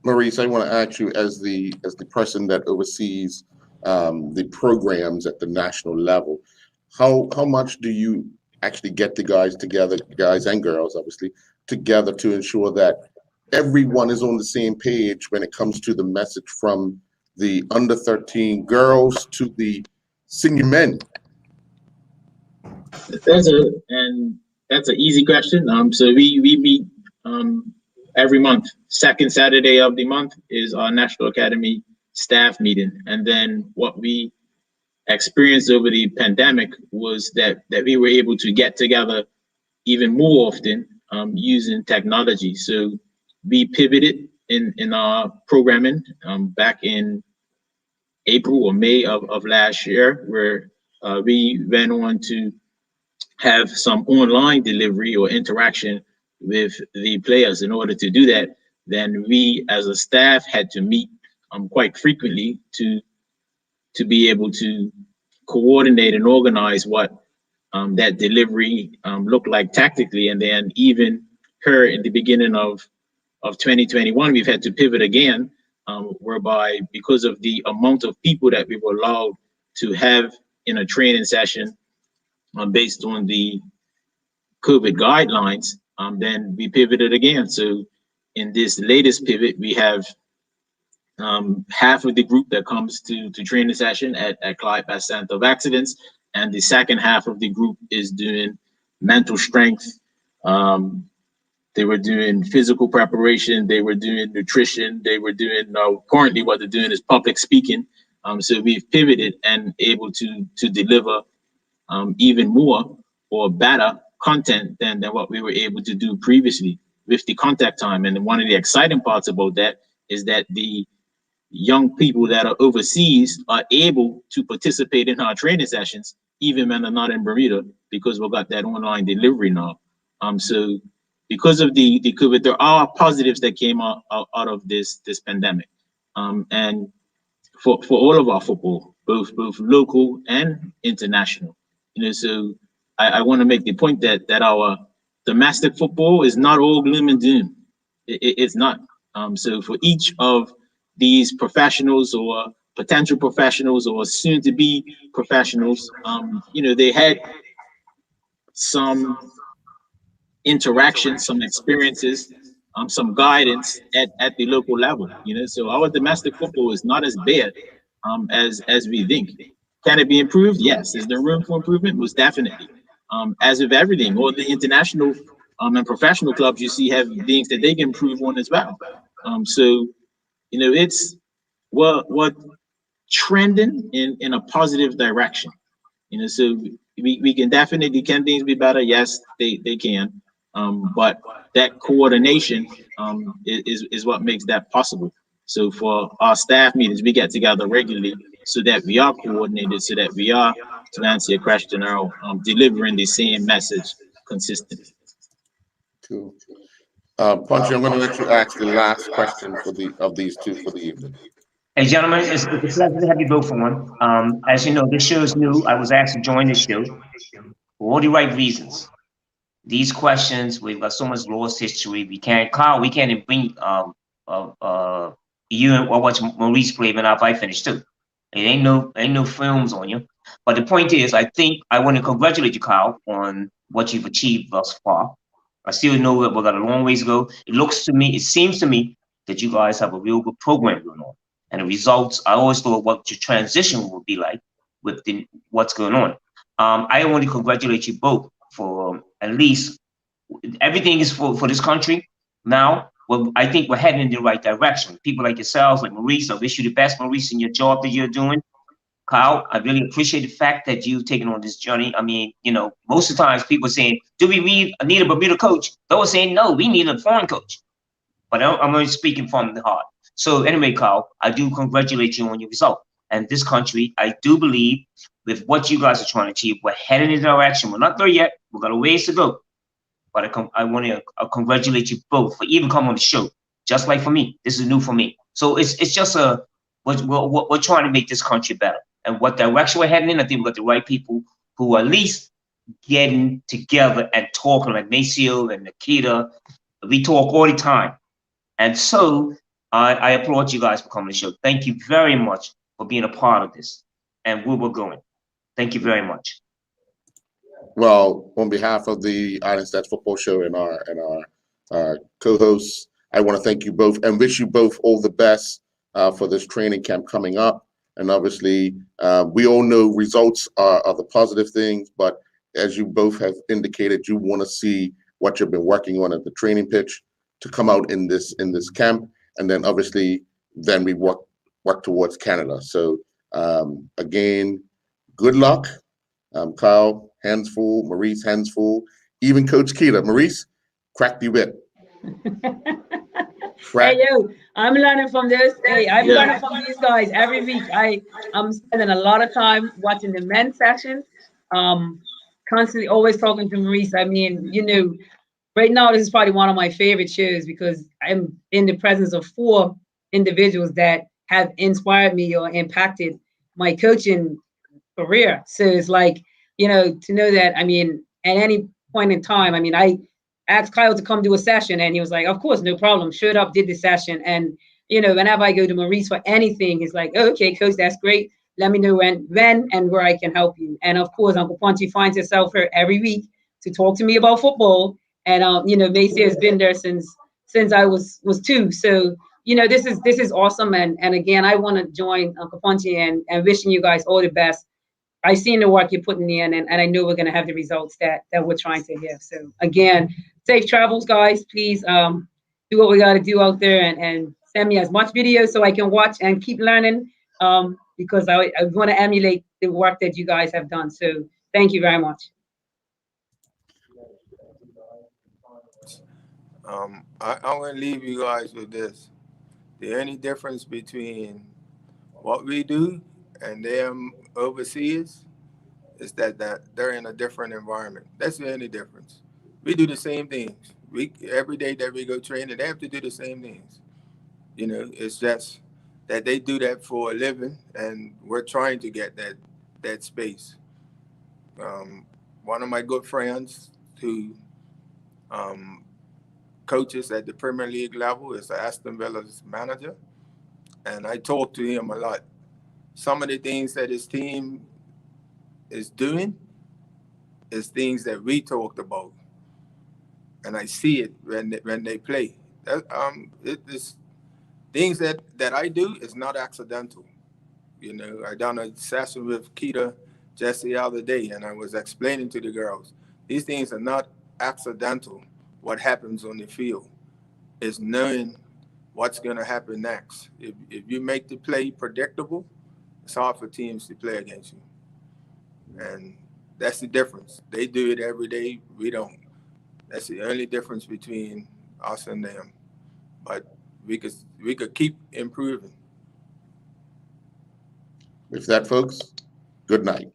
Maurice, I want to ask you, as the person that oversees the programs at the national level, how much do you actually get the guys together, guys and girls, obviously, together to ensure that everyone is on the same page when it comes to the message from the under 13 girls to the senior men? That's an easy question. So we meet every month. Second Saturday of the month is our National Academy staff meeting, and then what we experienced over the pandemic was that we were able to get together even more often using technology. So we pivoted in our programming back in April or May of last year, where we went on to have some online delivery or interaction with the players. In order to do that, then we as a staff had to meet quite frequently to be able to coordinate and organize what that delivery looked like tactically. And then even here in the beginning of 2021, we've had to pivot again, whereby because of the amount of people that we were allowed to have in a training session based on the COVID guidelines, then we pivoted again. So in this latest pivot, we have half of the group that comes to training session at Clyde Pass Center of Excellence, and the second half of the group is doing mental strength. They were doing physical preparation, they were doing nutrition, they were doing, currently what they're doing is public speaking. So we've pivoted and able to deliver even more or better content than what we were able to do previously with the contact time. And one of the exciting parts about that is that the young people that are overseas are able to participate in our training sessions, even when they're not in Bermuda, because we've got that online delivery now. So because of the COVID, there are positives that came out of this pandemic. And for all of our football, both local and international. So I want to make the point that our domestic football is not all gloom and doom. It's not. So for each of these professionals or potential professionals or soon to be professionals, they had some interaction, some experiences, some guidance at the local level. So our domestic football is not as bad as we think. Can it be improved? Yes. Is there room for improvement? Most definitely. As with everything, all the international and professional clubs you see have things that they can improve on as well. So it's what trending in a positive direction. So we can definitely, can things be better? Yes, they can. But that coordination is what makes that possible. So for our staff meetings, we get together regularly so that we are coordinated, so that we are, to answer your question, Earl, delivering the same message consistently. Cool. Punchy, I'm going to let you ask the last question of these two for the evening. Hey, gentlemen, it's a pleasure to have you both on. As you know, this show is new. I was asked to join this show for all the right reasons. These questions, we've got so much lost history. We can't even bring you or watch Maurice play when I finish too. It ain't no films on you. But the point is, I think I want to congratulate you, Kyle, on what you've achieved thus far. I still know that we've got a long ways to go. It seems to me that you guys have a real good program going on. And the results, I always thought what your transition would be like with what's going on. I want to congratulate you both for at least everything is for this country now. Well, I think we're heading in the right direction. People like yourselves, like Maurice, I wish you the best, Maurice, in your job that you're doing. Kyle, I really appreciate the fact that you've taken on this journey. I mean, most of the times people are saying, do we need a Bermuda coach? Those saying, no, we need a foreign coach. But I'm only speaking from the heart. So anyway, Kyle, I do congratulate you on your result. And this country, I do believe with what you guys are trying to achieve, we're heading in the direction. We're not there yet. We've got a ways to go. But I want to congratulate you both for even coming on the show. Just like for me, this is new for me. So it's just we're trying to make this country better. And what direction we're heading in, I think we've got the right people who are at least getting together and talking, like Maceo and Nikita. We talk all the time. And so I applaud you guys for coming to the show. Thank you very much for being a part of this and where we're going. Thank you very much. Well, on behalf of the Island Stats Football Show and our co-hosts, I want to thank you both and wish you both all the best for this training camp coming up. And obviously, we all know results are the positive things, but as you both have indicated, you want to see what you've been working on at the training pitch to come out in this camp, and then obviously then we work towards Canada. So again, good luck. Kyle, hands full. Maurice, hands full. Even Coach Keita. Maurice, crack the whip. Hey, yo, I'm learning from this. Hey, I'm learning from these guys every week. I'm spending a lot of time watching the men's sessions. Constantly always talking to Maurice. I mean, right now, this is probably one of my favorite shows because I'm in the presence of 4 individuals that have inspired me or impacted my coaching career. So it's like, to know that, I mean, at any point in time, I mean, I asked Kyle to come do a session and he was like, of course, no problem. Showed up, did the session. And, whenever I go to Maurice for anything, he's like, oh, okay, coach, that's great. Let me know when and where I can help you. And of course, Uncle Punchy finds himself here every week to talk to me about football. And Macy has been there since I was 2. So this is awesome. And again, I want to join Uncle Punchy and wishing you guys all the best. I've seen the work you're putting in, and I know we're going to have the results that we're trying to give. So again, safe travels, guys. Please do what we got to do out there and send me as much videos so I can watch and keep learning because I want to emulate the work that you guys have done. So thank you very much. I'm going to leave you guys with this. The only difference between what we do and them overseas is that they're in a different environment. That's the only difference. We do the same things. We every day that we go training, they have to do the same things. You know, it's just that they do that for a living, and we're trying to get that space. One of my good friends who coaches at the Premier League level is Aston Villa's manager, and I talk to him a lot. Some of the things that his team is doing is things that we talked about, and I see it when they play. It is things that I do is not accidental. You know, I done a session with Keita just the other day, and I was explaining to the girls, these things are not accidental. What happens on the field is knowing what's going to happen next. If you make the play predictable, it's hard for teams to play against you. And that's the difference. They do it every day. We don't. That's the only difference between us and them. But we could keep improving. With that, folks, good night.